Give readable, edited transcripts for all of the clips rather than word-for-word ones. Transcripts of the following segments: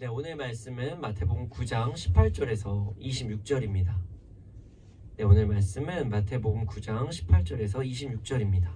네, 오늘 말씀은 마태복음 9장 18절에서 26절입니다. 네, 오늘 말씀은 마태복음 9장 18절에서 26절입니다.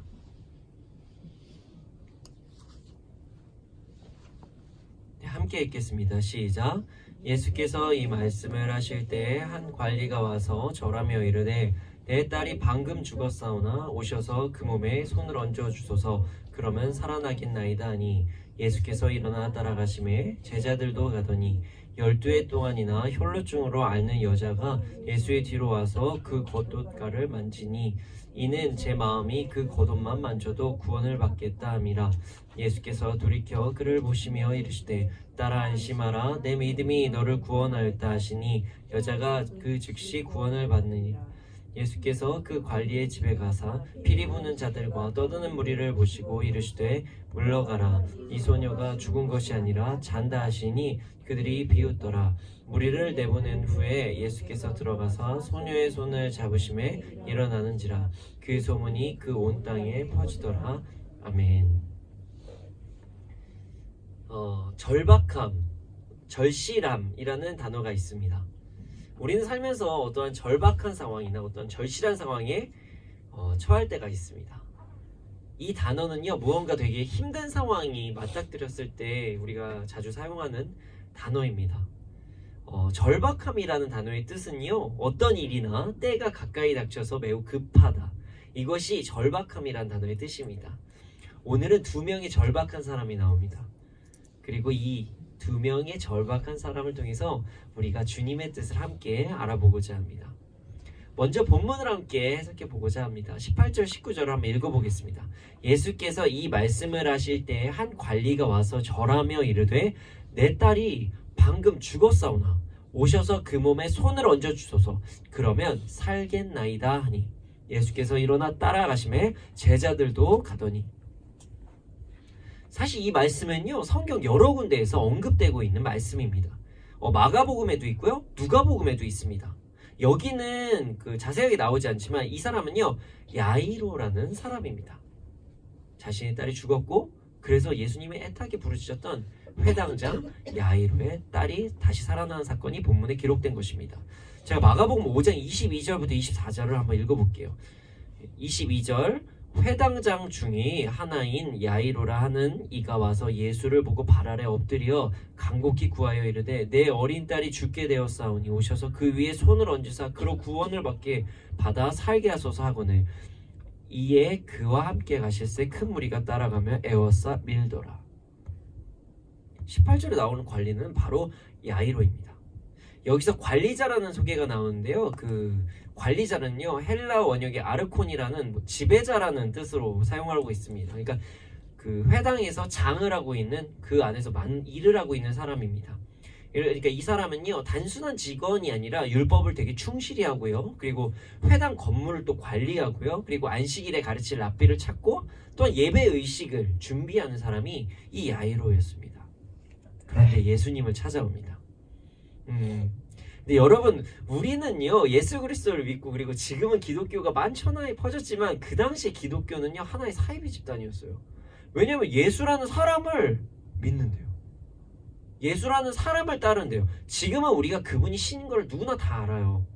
네, 함께 읽겠습니다. 시작. 예수께서 이 말씀을 하실 때에 한 관리가 와서 절하며 이르되 내 딸이 방금 죽었사오나 오셔서 그 몸에 손을 얹어 주소서. 그러면 살아나겠나이다 하니 예수께서 일어나 따라가심에 제자들도 가더니 12해 동안이나 혈루증으로 앓는 여자가 예수의 뒤로 와서 그 겉옷가를 만지니 이는 제 마음이 그 겉옷만 만져도 구원을 받겠다 함이라. 예수께서 돌이켜 그를 보시며 이르시되 딸아 안심하라 내 믿음이 너를 구원하였다 하시니 여자가 그 즉시 구원을 받느니라. 예수께서 그 관리의 집에 가사 피리 부는 자들과 떠드는 무리를 보시고 이르시되 물러가라 이 소녀가 죽은 것이 아니라 잔다 하시니 그들이 비웃더라. 무리를 내보낸 후에 예수께서 들어가서 소녀의 손을 잡으심에 일어나는지라. 그 소문이 그 온 땅에 퍼지더라. 아멘. 절박함, 절실함이라는 단어가 있습니다. 우리는 살면서 어떠한 절박한 상황이나 어떤 절실한 상황에 처할 때가 있습니다. 이 단어는요, 무언가 되게 힘든 상황이 맞닥뜨렸을 때 우리가 자주 사용하는 단어입니다. 절박함이라는 단어의 뜻은요, 어떤 일이나 때가 가까이 닥쳐서 매우 급하다. 이것이 절박함이라는 단어의 뜻입니다. 오늘은 2명의 절박한 사람이 나옵니다. 그리고 이 2명의 절박한 사람을 통해서 우리가 주님의 뜻을 함께 알아보고자 합니다. 먼저 본문을 함께 해석해 보고자 합니다. 18절 19절을 한번 읽어보겠습니다. 예수께서 이 말씀을 하실 때 한 관리가 와서 절하며 이르되 내 딸이 방금 죽었사오나 오셔서 그 몸에 손을 얹어 주소서. 그러면 살겠나이다 하니 예수께서 일어나 따라가심에 제자들도 가더니. 사실 이 말씀은요, 성경 여러 군데에서 언급되고 있는 말씀입니다. 마가복음에도 있고요, 누가복음에도 있습니다. 여기는 자세하게 나오지 않지만 이 사람은요, 야이로라는 사람입니다. 자신의 딸이 죽었고 그래서 예수님이 애타게 부르짖었던 회당장 야이로의 딸이 다시 살아나는 사건이 본문에 기록된 것입니다. 제가 마가복음 5장 22절부터 24절을 한번 읽어볼게요. 22절. 회당장 중에 하나인 야이로라 하는 이가 와서 예수를 보고 발 아래 엎드려 간곡히 구하여 이르되 내 어린 딸이 죽게 되었사오니 오셔서 그 위에 손을 얹으사 그로 구원을 받아 살게 하소서 하거늘. 이에 그와 함께 가실새 큰 무리가 따라가며 애워싸 밀더라. 18절에 나오는 관리는 바로 야이로입니다. 여기서 관리자라는 소개가 나오는데요, 관리자는요, 헬라 원역의 아르콘이라는 지배자라는 뜻으로 사용하고 있습니다. 그러니까 그 회당에서 장을 하고 있는, 그 안에서 일을 하고 있는 사람입니다. 그러니까 이 사람은요, 단순한 직원이 아니라 율법을 되게 충실히 하고요, 그리고 회당 건물을 또 관리하고요, 그리고 안식일에 가르칠 랍비를 찾고 또한 예배 의식을 준비하는 사람이 이 야이로였습니다. 그런데 예수님을 찾아옵니다. 근데 여러분, 우리는요, 예수 그리스도를 믿고, 그리고 지금은 기독교가 만천하에 퍼졌지만 그 당시에 기독교는요, 하나의 사이비 집단이었어요. 왜냐면 예수라는 사람을 믿는데요, 예수라는 사람을 따른대요. 지금은 우리가 그분이 신인 걸 누구나 다 알아요.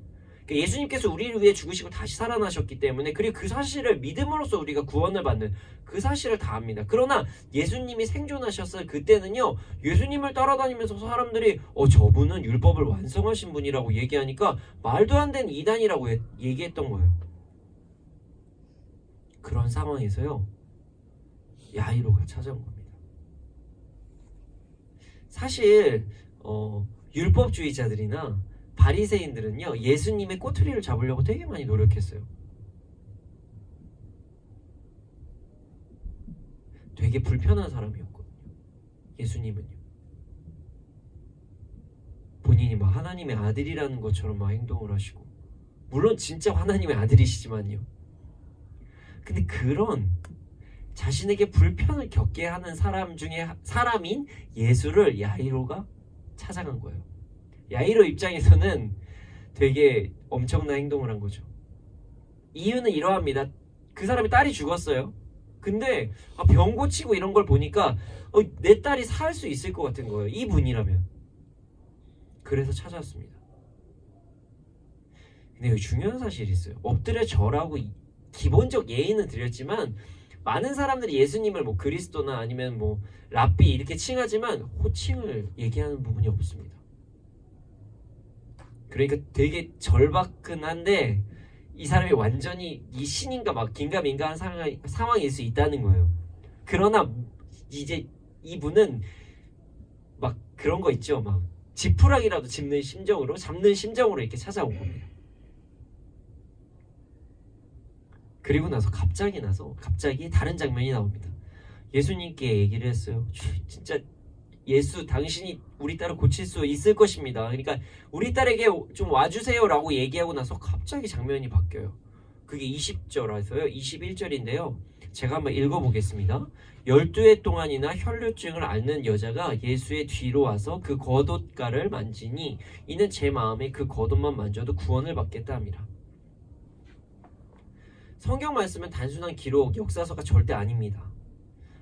그러니까 예수님께서 우리를 위해 죽으시고 다시 살아나셨기 때문에, 그리고 그 사실을 믿음으로써 우리가 구원을 받는 그 사실을 다 압니다. 그러나 예수님이 생존하셨을 그때는요, 예수님을 따라다니면서 사람들이 저분은 율법을 완성하신 분이라고 얘기하니까 말도 안 되는 이단이라고 얘기했던 거예요. 그런 상황에서요, 야이로가 찾아온 겁니다. 사실 율법주의자들이나 바리새인들은요, 예수님의 꼬투리를 잡으려고 되게 많이 노력했어요. 되게 불편한 사람이었거든요, 예수님은요. 본인이 막 하나님의 아들이라는 것처럼 막 행동을 하시고, 물론 진짜 하나님의 아들이시지만요. 근데 그런 자신에게 불편을 겪게 하는 사람 중에 사람인 예수를 야이로가 찾아간 거예요. 야이로 입장에서는 되게 엄청난 행동을 한 거죠. 이유는 이러합니다. 그 사람의 딸이 죽었어요. 근데 병 고치고 이런 걸 보니까 내 딸이 살 수 있을 것 같은 거예요, 이분이라면. 그래서 찾아왔습니다. 근데 여기 중요한 사실이 있어요. 엎드려 절하고 기본적 예의는 드렸지만 많은 사람들이 예수님을 뭐 그리스도나 아니면 뭐 랍비 이렇게 칭하지만 호칭을 얘기하는 부분이 없습니다. 그러니까 되게 절박근한데 이 사람이 완전히 이 신인가 막 긴가민가한 상황일 수 있다는 거예요. 그러나 이제 이분은 막 그런 거 있죠. 막 지푸라기라도 잡는 심정으로 이렇게 찾아온 겁니다. 그리고 나서 갑자기 다른 장면이 나옵니다. 예수님께 얘기를 했어요. 진짜 예수 당신이 우리 딸을 고칠 수 있을 것입니다. 그러니까 우리 딸에게 좀 와주세요라고 얘기하고 나서 갑자기 장면이 바뀌어요. 그게 20절에서요. 21절인데요. 제가 한번 읽어보겠습니다. 12해 동안이나 혈루증을 앓는 여자가 예수의 뒤로 와서 그 겉옷가를 만지니 이는 제 마음에 그 겉옷만 만져도 구원을 받겠다 합니다. 성경 말씀은 단순한 기록, 역사서가 절대 아닙니다.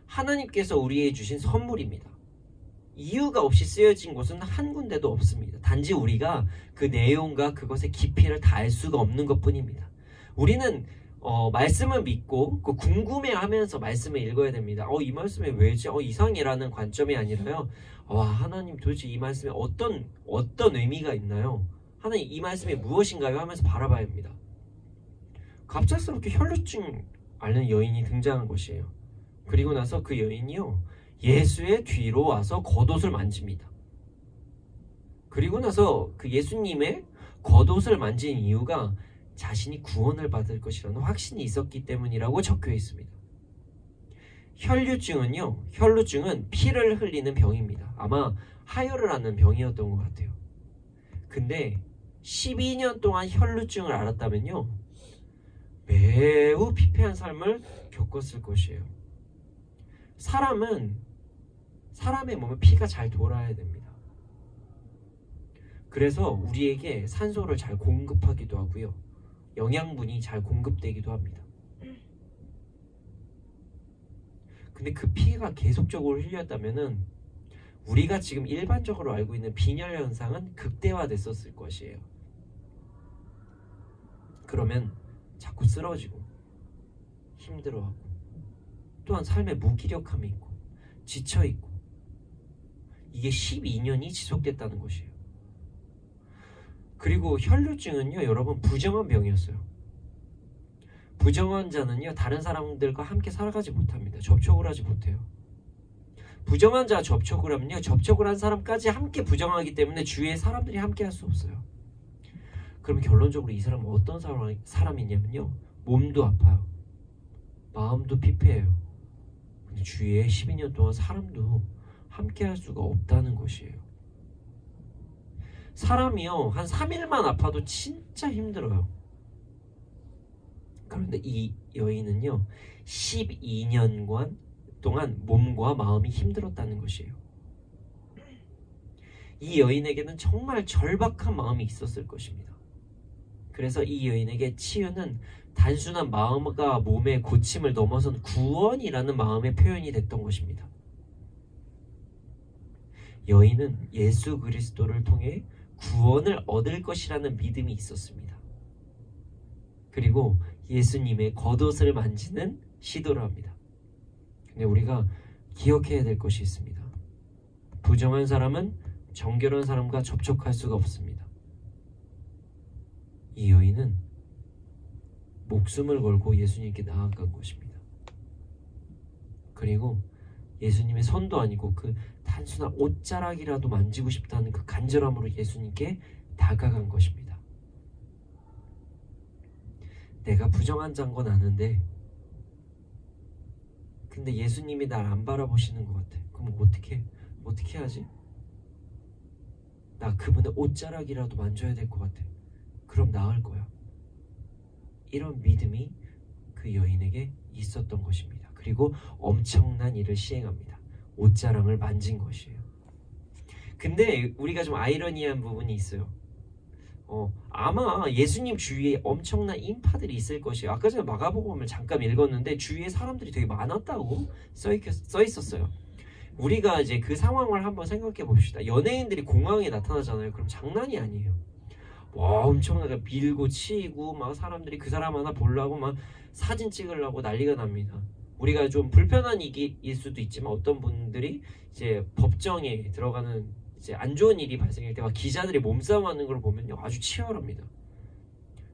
하나님께서 우리에게 주신 선물입니다. 이유가 없이 쓰여진 곳은 한 군데도 없습니다. 단지 우리가 그 내용과 그것의 깊이를 다 알 수가 없는 것뿐입니다. 우리는 말씀을 믿고 그 궁금해하면서 말씀을 읽어야 됩니다. 이 말씀이 왜지? 이상이라는 관점이 아니라요. 와, 하나님 도대체 이 말씀에 어떤 의미가 있나요? 하나님 이 말씀이 무엇인가요? 하면서 바라봐야 합니다. 갑작스럽게 혈루증 앓는 여인이 등장한 것이에요. 그리고 나서 그 여인이요, 예수의 뒤로 와서 겉옷을 만집니다. 그리고 나서 그 예수님의 겉옷을 만진 이유가 자신이 구원을 받을 것이라는 확신이 있었기 때문이라고 적혀 있습니다. 혈루증은 피를 흘리는 병입니다. 아마 하혈을 하는 병이었던 것 같아요. 근데 12년 동안 혈루증을 앓았다면요, 매우 피폐한 삶을 겪었을 것이에요. 사람의 몸에 피가 잘 돌아야 됩니다. 그래서 우리에게 산소를 잘 공급하기도 하고요, 영양분이 잘 공급되기도 합니다. 근데 그 피가 계속적으로 흘렸다면은 우리가 지금 일반적으로 알고 있는 빈혈 현상은 극대화됐었을 것이에요. 그러면 자꾸 쓰러지고 힘들어하고 또한 삶에 무기력함이 있고 지쳐있고, 이게 12년이 지속됐다는 것이에요. 그리고 혈루증은요, 여러분, 부정한 병이었어요. 부정한 자는요, 다른 사람들과 함께 살아가지 못합니다. 접촉을 하지 못해요. 부정한 자와 접촉을 하면요, 접촉을 한 사람까지 함께 부정하기 때문에 주위의 사람들이 함께 할 수 없어요. 그럼 결론적으로 이 사람은 어떤 사람이냐면요, 몸도 아파요, 마음도 피폐해요. 근데 주위에 12년 동안 사람도 함께 할 수가 없다는 것이에요. 사람이요, 한 3일만 아파도 진짜 힘들어요. 그런데 이 여인은요, 12년간 동안 몸과 마음이 힘들었다는 것이에요. 이 여인에게는 정말 절박한 마음이 있었을 것입니다. 그래서 이 여인에게 치유는 단순한 마음과 몸의 고침을 넘어선 구원이라는 마음의 표현이 됐던 것입니다. 여인은 예수 그리스도를 통해 구원을 얻을 것이라는 믿음이 있었습니다. 그리고 예수님의 겉옷을 만지는 시도를 합니다. 근데 우리가 기억해야 될 것이 있습니다. 부정한 사람은 정결한 사람과 접촉할 수가 없습니다. 이 여인은 목숨을 걸고 예수님께 나아간 것입니다. 그리고 예수님의 손도 아니고 그 단순한 옷자락이라도 만지고 싶다는 그 간절함으로 예수님께 다가간 것입니다. 내가 부정한 자인 건 아는데, 근데 예수님이 날 안 바라보시는 것 같아. 그럼 어떻게 하지? 나 그분의 옷자락이라도 만져야 될 것 같아. 그럼 나을 거야. 이런 믿음이 그 여인에게 있었던 것입니다. 그리고 엄청난 일을 시행합니다. 옷자락을 만진 것이에요. 근데 우리가 좀 아이러니한 부분이 있어요. 아마 예수님 주위에 엄청난 인파들이 있을 것이에요. 아까 전에 마가복음을 잠깐 읽었는데 주위에 사람들이 되게 많았다고 써 있었어요. 우리가 이제 그 상황을 한번 생각해 봅시다. 연예인들이 공항에 나타나잖아요. 그럼 장난이 아니에요. 와, 엄청나게 밀고 치이고 막 사람들이 그 사람 하나 보려고 막 사진 찍으려고 난리가 납니다. 우리가 좀 불편한 일일 수도 있지만 어떤 분들이 이제 법정에 들어가는 이제 안 좋은 일이 발생할 때 막 기자들이 몸싸움하는 걸 보면요 아주 치열합니다.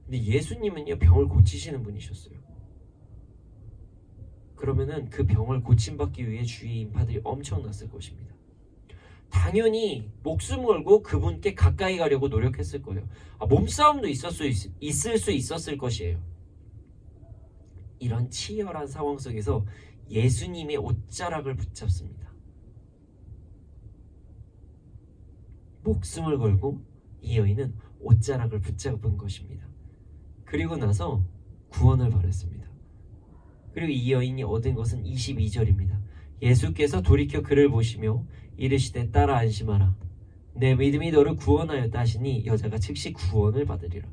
근데 예수님은요 병을 고치시는 분이셨어요. 그러면은 그 병을 고침받기 위해 주위의 인파들이 엄청났을 것입니다. 당연히 목숨 걸고 그분께 가까이 가려고 노력했을 거예요. 몸싸움도 있을 수 있었을 것이에요. 이런 치열한 상황 속에서 예수님의 옷자락을 붙잡습니다. 목숨을 걸고 이 여인은 옷자락을 붙잡은 것입니다. 그리고 나서 구원을 받았습니다. 그리고 이 여인이 얻은 것은 22절입니다. 예수께서 돌이켜 그를 보시며 이르시되 따라 안심하라. 내 믿음이 너를 구원하였다 하시니 여자가 즉시 구원을 받으리라.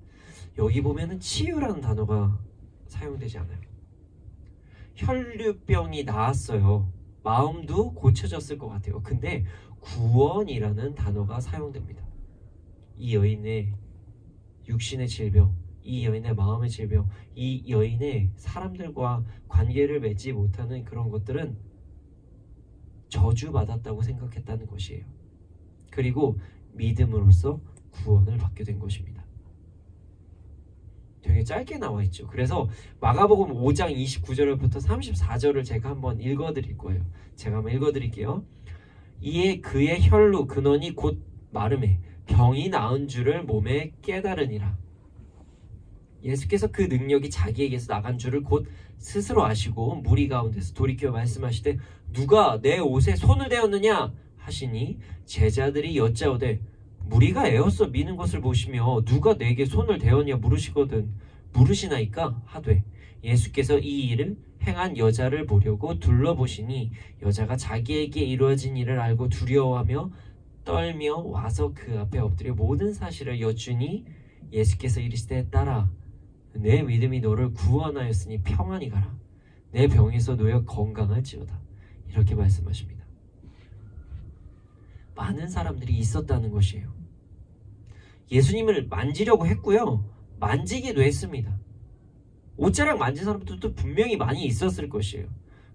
여기 보면은 치유라는 단어가 사용되지 않아요. 혈류병이 나았어요. 마음도 고쳐졌을 것 같아요. 근데 구원이라는 단어가 사용됩니다. 이 여인의 육신의 질병, 이 여인의 마음의 질병, 이 여인의 사람들과 관계를 맺지 못하는 그런 것들은 저주받았다고 생각했다는 것이에요. 그리고 믿음으로써 구원을 받게 된 것입니다. 되게 짧게 나와 있죠. 그래서 마가복음 5장 29절부터 34절을 제가 한번 읽어드릴 거예요. 제가 한번 읽어드릴게요. 이에 그의 혈루 근원이 곧 마름에 병이 나은 줄을 몸에 깨달으니라. 예수께서 그 능력이 자기에게서 나간 줄을 곧 스스로 아시고 무리 가운데서 돌이켜 말씀하시되 누가 내 옷에 손을 대었느냐 하시니 제자들이 여짜오되 무리가 에어서 미는 것을 보시며 누가 내게 손을 대었냐 물으시나이까 하되 예수께서 이 일을 행한 여자를 보려고 둘러보시니 여자가 자기에게 이루어진 일을 알고 두려워하며 떨며 와서 그 앞에 엎드려 모든 사실을 여쭈니 예수께서 이르시되 딸아 내 믿음이 너를 구원하였으니 평안히 가라. 내 병에서 놓여 건강할지어다. 이렇게 말씀하십니다. 많은 사람들이 있었다는 것이에요. 예수님을 만지려고 했고요. 만지기도 했습니다. 옷자락 만진 사람들도 분명히 많이 있었을 것이에요.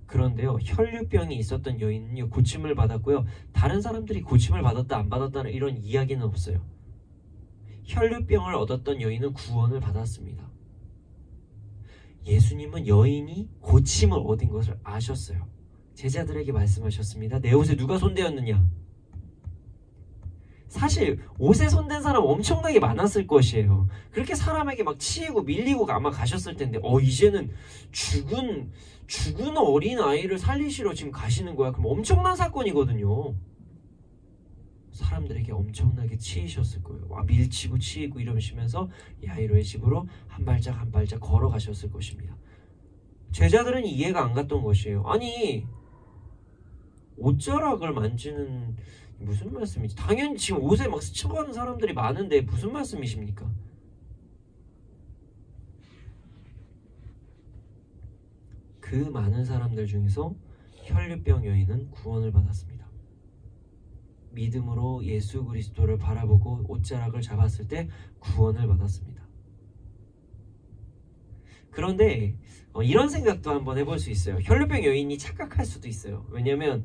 그런데요. 혈류병이 있었던 여인은요. 고침을 받았고요. 다른 사람들이 고침을 받았다 안 받았다는 이런 이야기는 없어요. 혈류병을 얻었던 여인은 구원을 받았습니다. 예수님은 여인이 고침을 얻은 것을 아셨어요. 제자들에게 말씀하셨습니다. 내 옷에 누가 손대었느냐? 사실 옷에 손댄 사람 엄청나게 많았을 것이에요. 그렇게 사람에게 막 치이고 밀리고 아마 가셨을 텐데 이제는 죽은 어린 아이를 살리시러 지금 가시는 거야. 그럼 엄청난 사건이거든요. 사람들에게 엄청나게 치이셨을 거예요. 밀치고 치이고 이러시면서 야이로의 집으로 한 발짝 한 발짝 걸어가셨을 것입니다. 제자들은 이해가 안 갔던 것이에요. 아니 옷자락을 만지는 무슨 말씀이지? 당연히 지금 옷에 막 스쳐가는 사람들이 많은데 무슨 말씀이십니까? 그 많은 사람들 중에서 혈류병 여인은 구원을 받았습니다. 믿음으로 예수 그리스도를 바라보고 옷자락을 잡았을 때 구원을 받았습니다. 그런데 이런 생각도 한번 해볼 수 있어요. 혈류병 여인이 착각할 수도 있어요. 왜냐면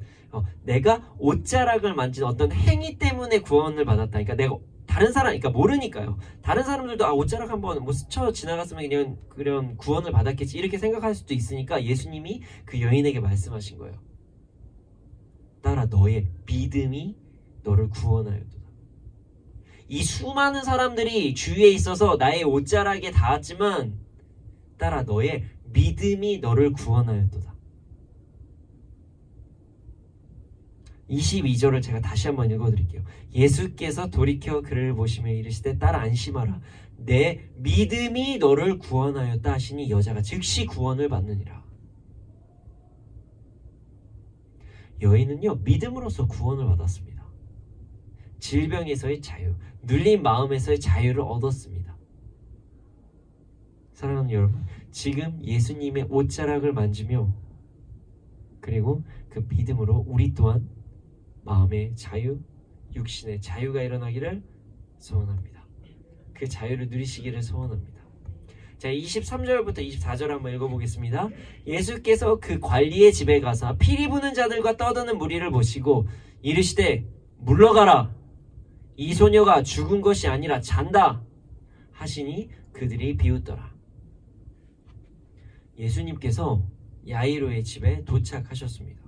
내가 옷자락을 만진 어떤 행위 때문에 구원을 받았다. 그러니까 내가 다른 사람, 그러니까 모르니까요. 다른 사람들도 옷자락 한번 스쳐 지나갔으면 그냥 구원을 받았겠지 이렇게 생각할 수도 있으니까 예수님이 그 여인에게 말씀하신 거예요. 따라 너의 믿음이 너를 구원하였도다. 이 수많은 사람들이 주위에 있어서 나의 옷자락에 닿았지만 따라 너의 믿음이 너를 구원하였도다. 22절을 제가 다시 한번 읽어드릴게요. 예수께서 돌이켜 그를 보시며 이르시되 따라 안심하라. 내 믿음이 너를 구원하였다 하시니 여자가 즉시 구원을 받느니라. 여인은요 믿음으로써 구원을 받았습니다. 질병에서의 자유, 눌린 마음에서의 자유를 얻었습니다. 사랑하는 여러분, 지금 예수님의 옷자락을 만지며 그리고 그 믿음으로 우리 또한 마음의 자유, 육신의 자유가 일어나기를 소원합니다. 그 자유를 누리시기를 소원합니다. 자, 23절부터 24절 한번 읽어보겠습니다. 예수께서 그 관리의 집에 가사 피리 부는 자들과 떠드는 무리를 보시고 이르시되 물러가라. 이 소녀가 죽은 것이 아니라 잔다 하시니 그들이 비웃더라. 예수님께서 야이로의 집에 도착하셨습니다.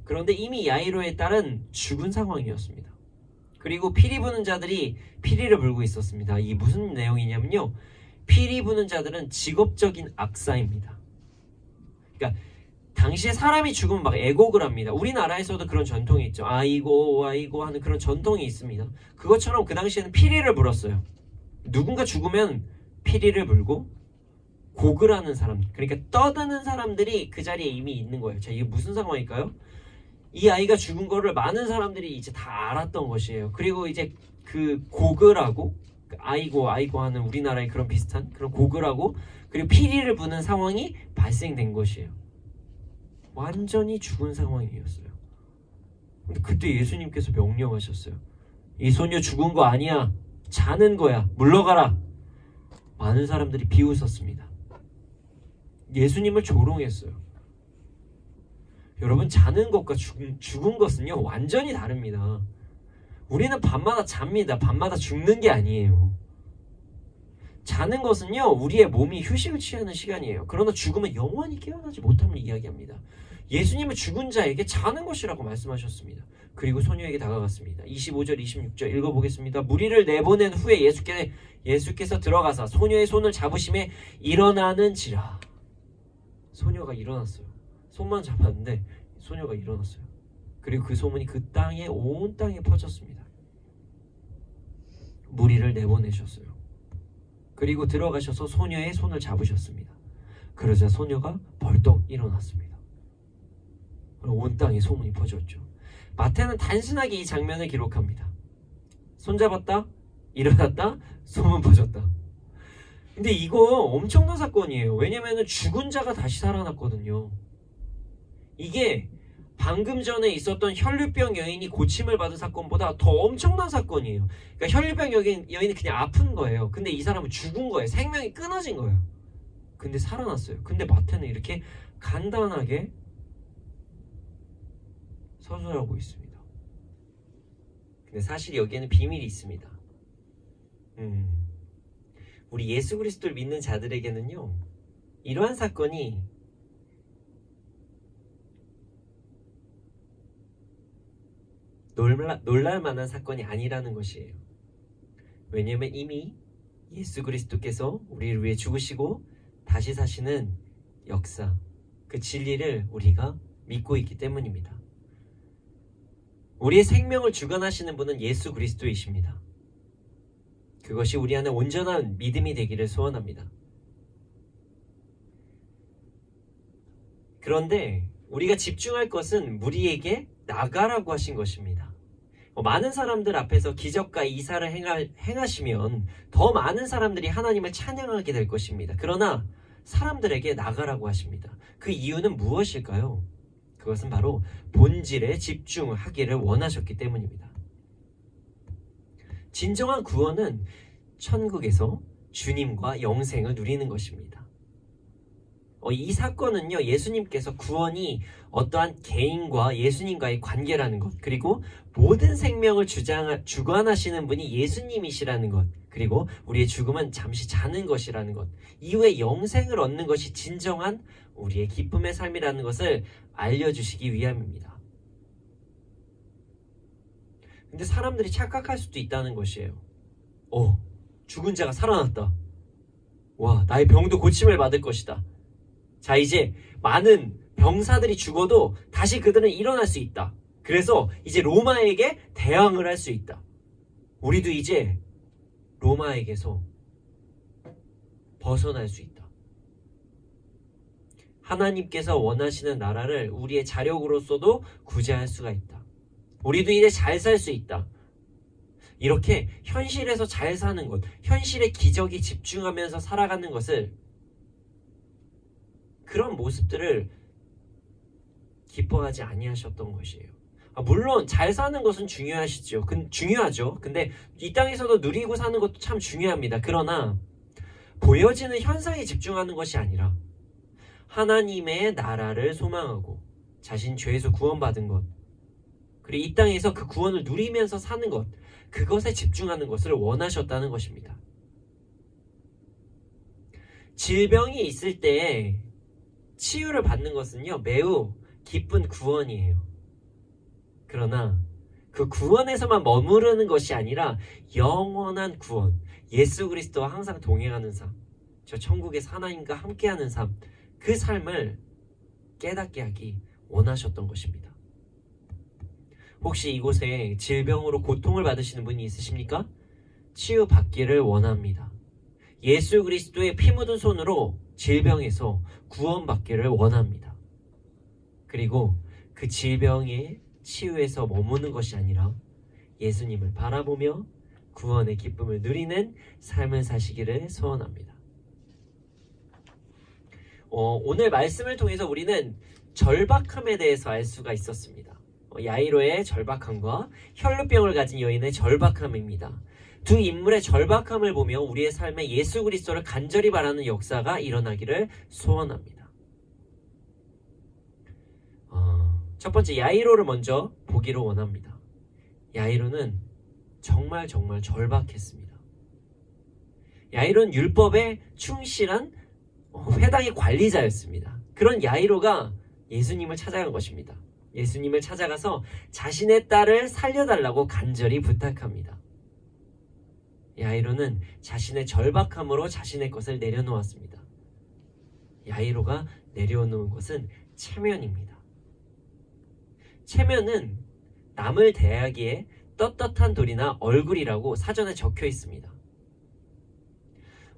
그런데 이미 야이로의 딸은 죽은 상황이었습니다. 그리고 피리 부는 자들이 피리를 불고 있었습니다. 이게 무슨 내용이냐면요, 피리 부는 자들은 직업적인 악사입니다. 그러니까 당시에 사람이 죽으면 막 애곡을 합니다. 우리나라에서도 그런 전통이 있죠. 아이고 아이고 하는 그런 전통이 있습니다. 그것처럼 그 당시에는 피리를 불었어요. 누군가 죽으면 피리를 불고 곡을 하는 사람, 그러니까 떠드는 사람들이 그 자리에 이미 있는 거예요. 자, 이게 무슨 상황일까요? 이 아이가 죽은 거를 많은 사람들이 이제 다 알았던 것이에요. 그리고 이제 그 곡을 하고 아이고 아이고 하는 우리나라의 그런 비슷한 그런 곡을 하고 그리고 피리를 부는 상황이 발생된 것이에요. 완전히 죽은 상황이었어요. 근데 그때 예수님께서 명령하셨어요. 이 소녀 죽은 거 아니야. 자는 거야. 물러가라. 많은 사람들이 비웃었습니다. 예수님을 조롱했어요. 여러분, 자는 것과 죽은 것은요 완전히 다릅니다. 우리는 밤마다 잡니다. 밤마다 죽는 게 아니에요. 자는 것은요 우리의 몸이 휴식을 취하는 시간이에요. 그러나 죽으면 영원히 깨어나지 못함을 이야기합니다. 예수님은 죽은 자에게 자는 것이라고 말씀하셨습니다. 그리고 소녀에게 다가갔습니다. 25절 26절 읽어보겠습니다. 무리를 내보낸 후에 예수께서 들어가사 소녀의 손을 잡으심에 일어나는지라. 소녀가 일어났어요. 손만 잡았는데 소녀가 일어났어요. 그리고 그 소문이 그 땅에 온 땅에 퍼졌습니다. 무리를 내보내셨어요. 그리고 들어가셔서 소녀의 손을 잡으셨습니다. 그러자 소녀가 벌떡 일어났습니다. 온 땅에 소문이 퍼졌죠. 마태는 단순하게 이 장면을 기록합니다. 손잡았다, 일어났다, 소문 퍼졌다. 근데 이거 엄청난 사건이에요. 왜냐면 죽은 자가 다시 살아났거든요. 이게 방금 전에 있었던 혈류병 여인이 고침을 받은 사건보다 더 엄청난 사건이에요. 그러니까 혈류병 여인이 그냥 아픈 거예요. 근데 이 사람은 죽은 거예요. 생명이 끊어진 거예요. 근데 살아났어요. 근데 마태는 이렇게 간단하게 서술하고 있습니다. 근데 사실 여기에는 비밀이 있습니다. 우리 예수 그리스도를 믿는 자들에게는요 이러한 사건이 놀랄만한 사건이 아니라는 것이에요. 왜냐하면 이미 예수 그리스도께서 우리를 위해 죽으시고 다시 사시는 역사, 그 진리를 우리가 믿고 있기 때문입니다. 우리의 생명을 주관하시는 분은 예수 그리스도이십니다. 그것이 우리 안에 온전한 믿음이 되기를 소원합니다. 그런데 우리가 집중할 것은 우리에게 나가라고 하신 것입니다. 많은 사람들 앞에서 기적과 이사를 행하시면 더 많은 사람들이 하나님을 찬양하게 될 것입니다. 그러나 사람들에게 나가라고 하십니다. 그 이유는 무엇일까요? 그것은 바로 본질에 집중하기를 원하셨기 때문입니다. 진정한 구원은 천국에서 주님과 영생을 누리는 것입니다. 이 사건은요, 예수님께서 구원이 어떠한 개인과 예수님과의 관계라는 것, 그리고 모든 생명을 주관하시는 분이 예수님이시라는 것, 그리고 우리의 죽음은 잠시 자는 것이라는 것, 이후에 영생을 얻는 것이 진정한 우리의 기쁨의 삶이라는 것을 알려주시기 위함입니다. 근데 사람들이 착각할 수도 있다는 것이에요. 죽은 자가 살아났다. 와, 나의 병도 고침을 받을 것이다. 자, 이제 많은 병사들이 죽어도 다시 그들은 일어날 수 있다. 그래서 이제 로마에게 대항을 할 수 있다. 우리도 이제 로마에게서 벗어날 수 있다. 하나님께서 원하시는 나라를 우리의 자력으로서도 구제할 수가 있다. 우리도 이제 잘 살 수 있다. 이렇게 현실에서 잘 사는 것, 현실의 기적에 집중하면서 살아가는 것을, 그런 모습들을 기뻐하지 아니하셨던 것이에요. 물론 잘 사는 것은 중요하죠. 근데 이 땅에서도 누리고 사는 것도 참 중요합니다. 그러나 보여지는 현상에 집중하는 것이 아니라 하나님의 나라를 소망하고 자신 죄에서 구원받은 것, 그리고 이 땅에서 그 구원을 누리면서 사는 것, 그것에 집중하는 것을 원하셨다는 것입니다. 질병이 있을 때 치유를 받는 것은요, 매우 기쁜 구원이에요. 그러나 그 구원에서만 머무르는 것이 아니라 영원한 구원, 예수 그리스도와 항상 동행하는 삶, 저 천국에서 하나님과 함께하는 삶, 그 삶을 깨닫게 하기 원하셨던 것입니다. 혹시 이곳에 질병으로 고통을 받으시는 분이 있으십니까? 치유받기를 원합니다. 예수 그리스도의 피 묻은 손으로 질병에서 구원받기를 원합니다. 그리고 그 질병의 치유에서 머무는 것이 아니라 예수님을 바라보며 구원의 기쁨을 누리는 삶을 사시기를 소원합니다. 오늘 말씀을 통해서 우리는 절박함에 대해서 알 수가 있었습니다. 야이로의 절박함과 혈루병을 가진 여인의 절박함입니다. 두 인물의 절박함을 보며 우리의 삶에 예수 그리스도를 간절히 바라는 역사가 일어나기를 소원합니다. 첫 번째, 야이로를 먼저 보기를 원합니다. 야이로는 정말 절박했습니다. 야이로는 율법에 충실한 회당의 관리자였습니다. 그런 야이로가 예수님을 찾아간 것입니다. 예수님을 찾아가서 자신의 딸을 살려달라고 간절히 부탁합니다. 야이로는 자신의 절박함으로 자신의 것을 내려놓았습니다. 야이로가 내려놓은 것은 체면입니다. 체면은 남을 대하기에 떳떳한 돌이나 얼굴이라고 사전에 적혀 있습니다.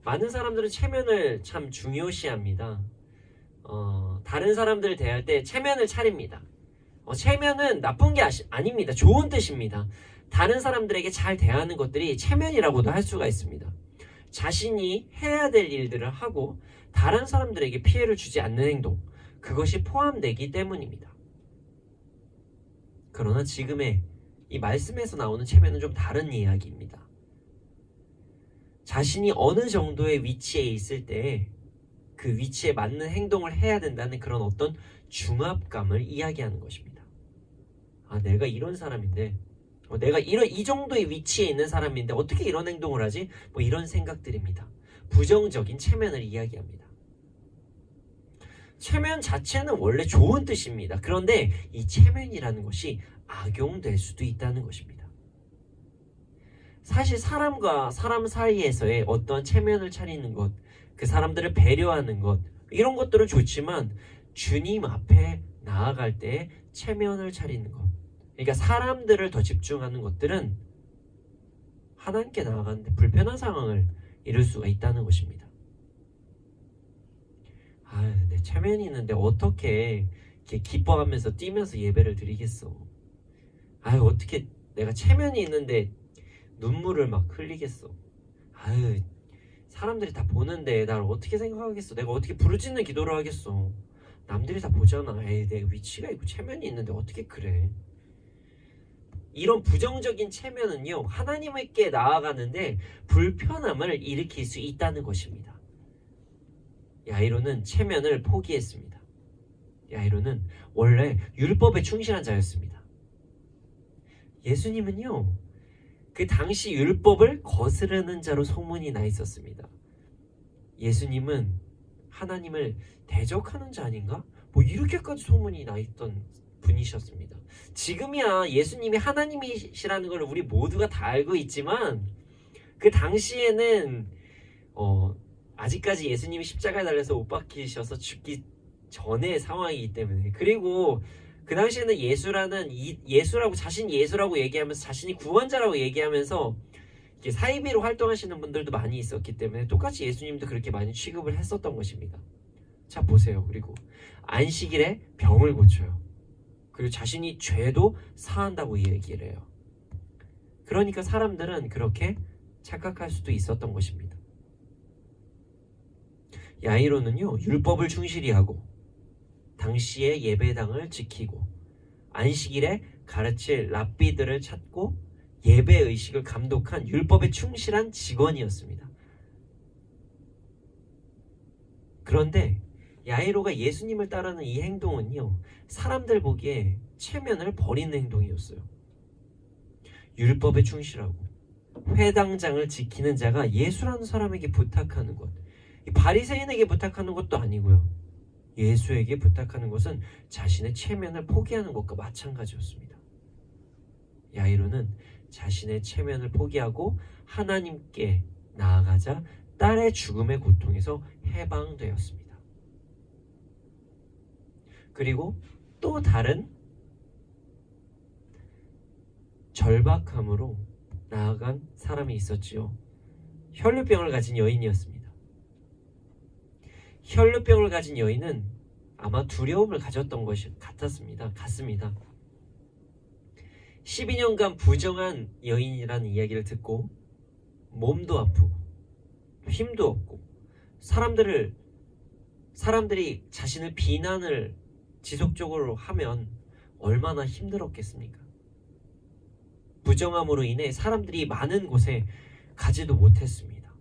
많은 사람들은 체면을 참 중요시합니다. 다른 사람들을 대할 때 체면을 차립니다. 체면은 나쁜 게 아닙니다. 좋은 뜻입니다. 다른 사람들에게 잘 대하는 것들이 체면이라고도 할 수가 있습니다. 자신이 해야 될 일들을 하고 다른 사람들에게 피해를 주지 않는 행동, 그것이 포함되기 때문입니다. 그러나 지금의 이 말씀에서 나오는 체면은 좀 다른 이야기입니다. 자신이 어느 정도의 위치에 있을 때 그 위치에 맞는 행동을 해야 된다는 그런 어떤 중압감을 이야기하는 것입니다. 내가 이런 사람인데, 내가 이 정도의 위치에 있는 사람인데 어떻게 이런 행동을 하지? 이런 생각들입니다. 부정적인 체면을 이야기합니다. 체면 자체는 원래 좋은 뜻입니다. 그런데 이 체면이라는 것이 악용될 수도 있다는 것입니다. 사실 사람과 사람 사이에서의 어떤 체면을 차리는 것, 그 사람들을 배려하는 것, 이런 것들은 좋지만 주님 앞에 나아갈 때 체면을 차리는 것, 그러니까 사람들을 더 집중하는 것들은 하나님께 나아가는데 불편한 상황을 이룰 수가 있다는 것입니다. 내 체면이 있는데 어떻게 이렇게 기뻐하면서 뛰면서 예배를 드리겠어. 어떻게 내가 체면이 있는데 눈물을 막 흘리겠어. 사람들이 다 보는데 나를 어떻게 생각하겠어. 내가 어떻게 부르짖는 기도를 하겠어. 남들이 다 보잖아. 내 위치가 있고 체면이 있는데 어떻게 그래. 이런 부정적인 체면은요, 하나님께 나아가는데 불편함을 일으킬 수 있다는 것입니다. 야이로는 체면을 포기했습니다. 야이로는 원래 율법에 충실한 자였습니다. 예수님은요, 그 당시 율법을 거스르는 자로 소문이 나 있었습니다. 예수님은 하나님을 대적하는 자 아닌가? 이렇게까지 소문이 나 있던 분이셨습니다. 지금이야 예수님이 하나님이시라는 걸 우리 모두가 다 알고 있지만 그 당시에는 아직까지 예수님이 십자가에 달려서 못 박히셔서 죽기 전의 상황이기 때문에, 그리고 그 당시에는 예수라고 자신이 예수라고 얘기하면서 자신이 구원자라고 얘기하면서 이렇게 사이비로 활동하시는 분들도 많이 있었기 때문에 똑같이 예수님도 그렇게 많이 취급을 했었던 것입니다. 자, 보세요. 그리고 안식일에 병을 고쳐요. 그리고 자신이 죄도 사한다고 얘기를 해요. 그러니까 사람들은 그렇게 착각할 수도 있었던 것입니다. 야이로는요, 율법을 충실히 하고 당시의 예배당을 지키고 안식일에 가르칠 랍비들을 찾고 예배 의식을 감독한 율법에 충실한 직원이었습니다. 그런데 야이로가 예수님을 따르는 이 행동은요, 사람들 보기에 체면을 버리는 행동이었어요. 율법에 충실하고 회당장을 지키는 자가 예수라는 사람에게 부탁하는 것, 바리새인에게 부탁하는 것도 아니고요, 예수에게 부탁하는 것은 자신의 체면을 포기하는 것과 마찬가지였습니다. 야이로는 자신의 체면을 포기하고 하나님께 나아가자 딸의 죽음의 고통에서 해방되었습니다. 그리고 또 다른 절박함으로 나아간 사람이 있었지요. 혈루병을 가진 여인이었습니다. 혈루병을 가진 여인은 아마 두려움을 가졌던 것이 같습니다. 12년간 부정한 여인이라는 이야기를 듣고 몸도 아프고 힘도 없고 사람들이 자신을 비난을 지속적으로 하면 얼마나 힘들었겠습니까? 부정함으로 인해 사람들이 많은 곳에 가지도 못했습니다.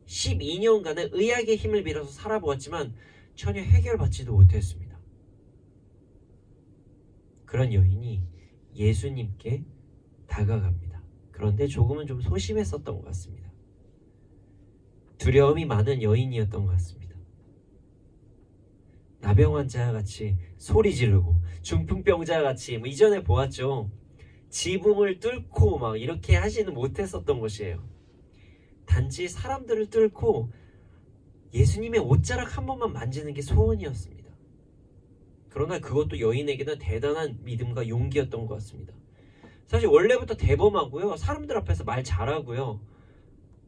12년간의 의학의 힘을 빌어서 살아보았지만 전혀 해결받지도 못했습니다. 그런 여인이 예수님께 다가갑니다. 그런데 조금은 좀 소심했었던 것 같습니다. 두려움이 많은 여인이었던 것 같습니다. 나병환자와 같이 소리 지르고 중풍병자와 같이 이전에 보았죠. 지붕을 뚫고 막 이렇게 하지는 못했었던 것이에요. 단지 사람들을 뚫고 예수님의 옷자락 한 번만 만지는 게 소원이었습니다. 그러나 그것도 여인에게는 대단한 믿음과 용기였던 것 같습니다. 사실 원래부터 대범하고요, 사람들 앞에서 말 잘하고요,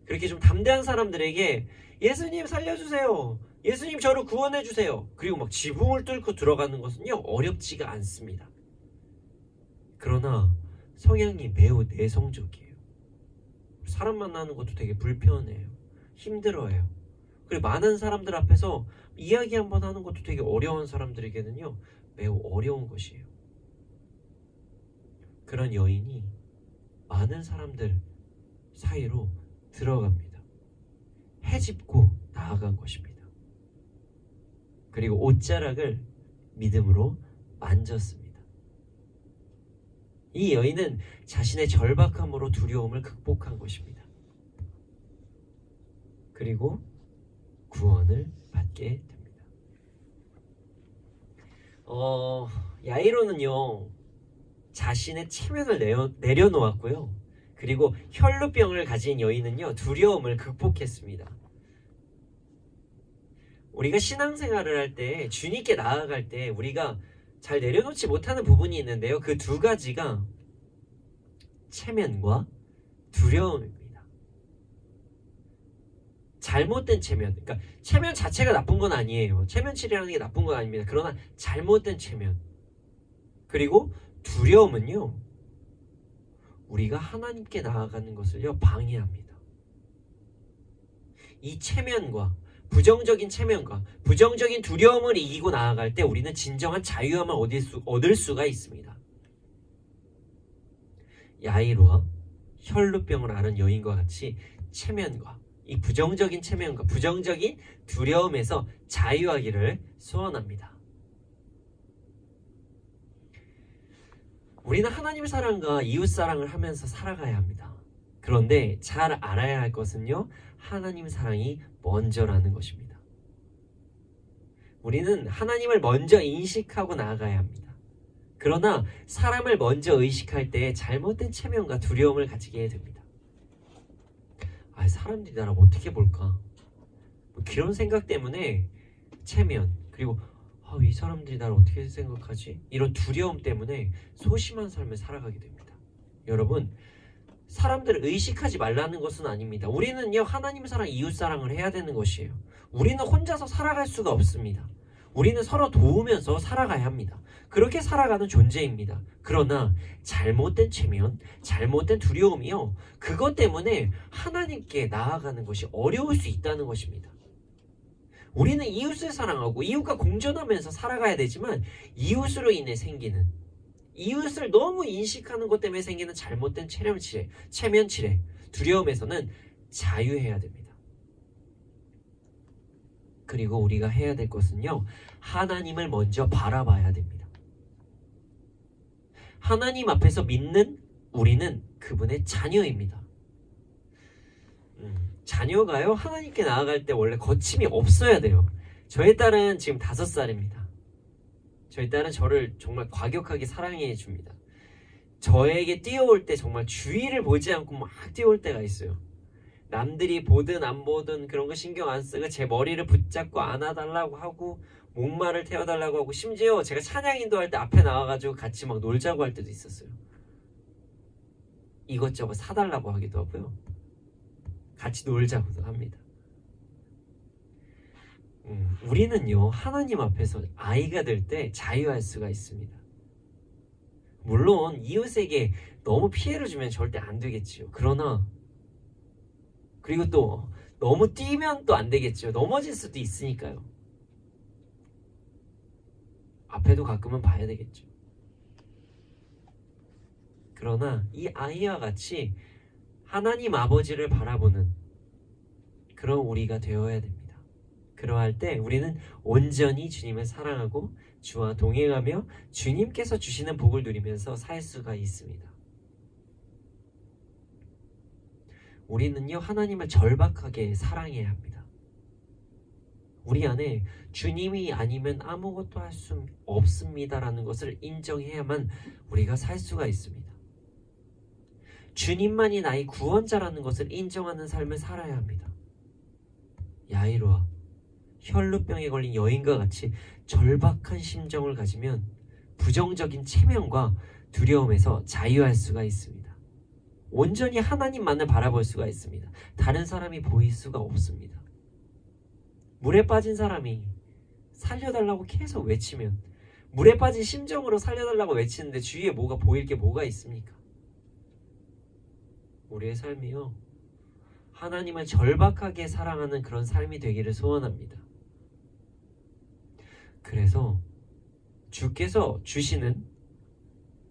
그렇게 좀 담대한 사람들에게 예수님 살려주세요, 예수님 저를 구원해주세요, 그리고 막 지붕을 뚫고 들어가는 것은요 어렵지가 않습니다. 그러나 성향이 매우 내성적이에요. 사람 만나는 것도 되게 불편해요. 힘들어요. 그리고 많은 사람들 앞에서 이야기 한번 하는 것도 되게 어려운 사람들에게는요 매우 어려운 것이에요. 그런 여인이 많은 사람들 사이로 들어갑니다. 헤집고 나아간 것입니다. 그리고 옷자락을 믿음으로 만졌습니다. 이 여인은 자신의 절박함으로 두려움을 극복한 것입니다. 그리고 구원을 받게 됩니다. 야이로는요 자신의 체면을 내려놓았고요, 그리고 혈루병을 가진 여인은요 두려움을 극복했습니다. 우리가 신앙생활을 할 때, 주님께 나아갈 때 우리가 잘 내려놓지 못하는 부분이 있는데요, 그 두 가지가 체면과 두려움입니다. 잘못된 체면, 그러니까 체면 자체가 나쁜 건 아니에요. 체면 치료하는 게 나쁜 건 아닙니다. 그러나 잘못된 체면, 그리고 두려움은요 우리가 하나님께 나아가는 것을요 방해합니다. 이 체면과 부정적인 체면과 부정적인 두려움을 이기고 나아갈 때 우리는 진정한 자유함을 얻을 수가 있습니다. 야이로와 혈루병을 앓은 여인과 같이 체면과 이 부정적인 체면과 부정적인 두려움에서 자유하기를 소원합니다. 우리는 하나님 사랑과 이웃 사랑을 하면서 살아가야 합니다. 그런데 잘 알아야 할 것은요, 하나님 사랑이 먼저라는 것입니다. 우리는 하나님을 먼저 인식하고 나아가야 합니다. 그러나 사람을 먼저 의식할 때 잘못된 체면과 두려움을 가지게 됩니다. 사람들이 나를 어떻게 볼까? 그런 생각 때문에 체면, 그리고 이 사람들이 나를 어떻게 생각하지? 이런 두려움 때문에 소심한 삶을 살아가게 됩니다. 여러분, 사람들을 의식하지 말라는 것은 아닙니다. 우리는요 하나님 사랑, 이웃 사랑을 해야 되는 것이에요. 우리는 혼자서 살아갈 수가 없습니다. 우리는 서로 도우면서 살아가야 합니다. 그렇게 살아가는 존재입니다. 그러나 잘못된 체면, 잘못된 두려움이요, 그것 때문에 하나님께 나아가는 것이 어려울 수 있다는 것입니다. 우리는 이웃을 사랑하고 이웃과 공존하면서 살아가야 되지만, 이웃으로 인해 생기는 이웃을 너무 인식하는 것 때문에 생기는 잘못된 체면치레, 두려움에서는 자유해야 됩니다. 그리고 우리가 해야 될 것은요, 하나님을 먼저 바라봐야 됩니다. 하나님 앞에서 믿는 우리는 그분의 자녀입니다. 자녀가요, 하나님께 나아갈 때 원래 거침이 없어야 돼요. 저희 딸은 지금 5살입니다. 저희 딸은 저를 정말 과격하게 사랑해 줍니다. 저에게 뛰어올 때 정말 주의를 보지 않고 막 뛰어올 때가 있어요. 남들이 보든 안 보든 그런 거 신경 안 쓰고 제 머리를 붙잡고 안아달라고 하고 목마를 태워달라고 하고, 심지어 제가 찬양 인도할 때 앞에 나와가지고 같이 막 놀자고 할 때도 있었어요. 이것저것 사달라고 하기도 하고요. 같이 놀자고도 합니다. 우리는요, 하나님 앞에서 아이가 될 때 자유할 수가 있습니다. 물론 이웃에게 너무 피해를 주면 절대 안 되겠지요. 그러나 그리고 또 너무 뛰면 또 안 되겠죠. 넘어질 수도 있으니까요. 앞에도 가끔은 봐야 되겠죠. 그러나 이 아이와 같이 하나님 아버지를 바라보는 그런 우리가 되어야 됩니다. 그러할 때 우리는 온전히 주님을 사랑하고 주와 동행하며 주님께서 주시는 복을 누리면서 살 수가 있습니다. 우리는요, 하나님을 절박하게 사랑해야 합니다. 우리 안에 주님이 아니면 아무것도 할 수 없습니다라는 것을 인정해야만 우리가 살 수가 있습니다. 주님만이 나의 구원자라는 것을 인정하는 삶을 살아야 합니다. 야이로와 혈루병에 걸린 여인과 같이 절박한 심정을 가지면 부정적인 체면과 두려움에서 자유할 수가 있습니다. 온전히 하나님만을 바라볼 수가 있습니다. 다른 사람이 보일 수가 없습니다. 물에 빠진 사람이 살려달라고 계속 외치면, 물에 빠진 심정으로 살려달라고 외치는데 주위에 뭐가 보일 게 뭐가 있습니까? 우리의 삶이요, 하나님을 절박하게 사랑하는 그런 삶이 되기를 소원합니다. 그래서 주께서 주시는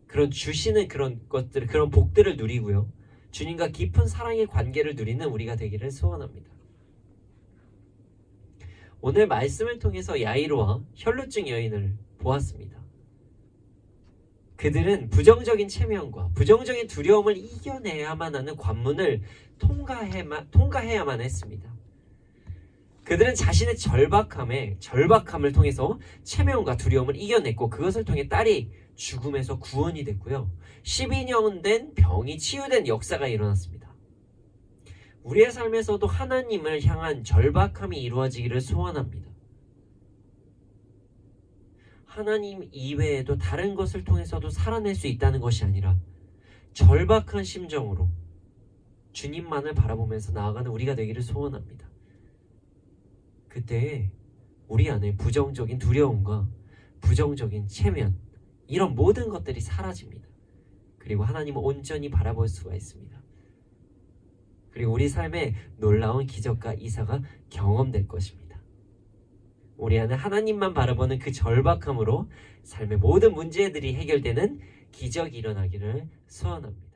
그런 것들, 그런 복들을 누리고요, 주님과 깊은 사랑의 관계를 누리는 우리가 되기를 소원합니다. 오늘 말씀을 통해서 야이로와 혈루증 여인을 보았습니다. 그들은 부정적인 체면과 부정적인 두려움을 이겨내야만 하는 관문을 통과해야만 했습니다. 그들은 자신의 절박함을 통해서 체면과 두려움을 이겨냈고, 그것을 통해 딸이 죽음에서 구원이 됐고요, 12년 된 병이 치유된 역사가 일어났습니다. 우리의 삶에서도 하나님을 향한 절박함이 이루어지기를 소원합니다. 하나님 이외에도 다른 것을 통해서도 살아낼 수 있다는 것이 아니라 절박한 심정으로 주님만을 바라보면서 나아가는 우리가 되기를 소원합니다. 그때 우리 안에 부정적인 두려움과 부정적인 체면, 이런 모든 것들이 사라집니다. 그리고 하나님을 온전히 바라볼 수가 있습니다. 그리고 우리 삶에 놀라운 기적과 이사가 경험될 것입니다. 우리 안에 하나님만 바라보는 그 절박함으로 삶의 모든 문제들이 해결되는 기적이 일어나기를 소원합니다.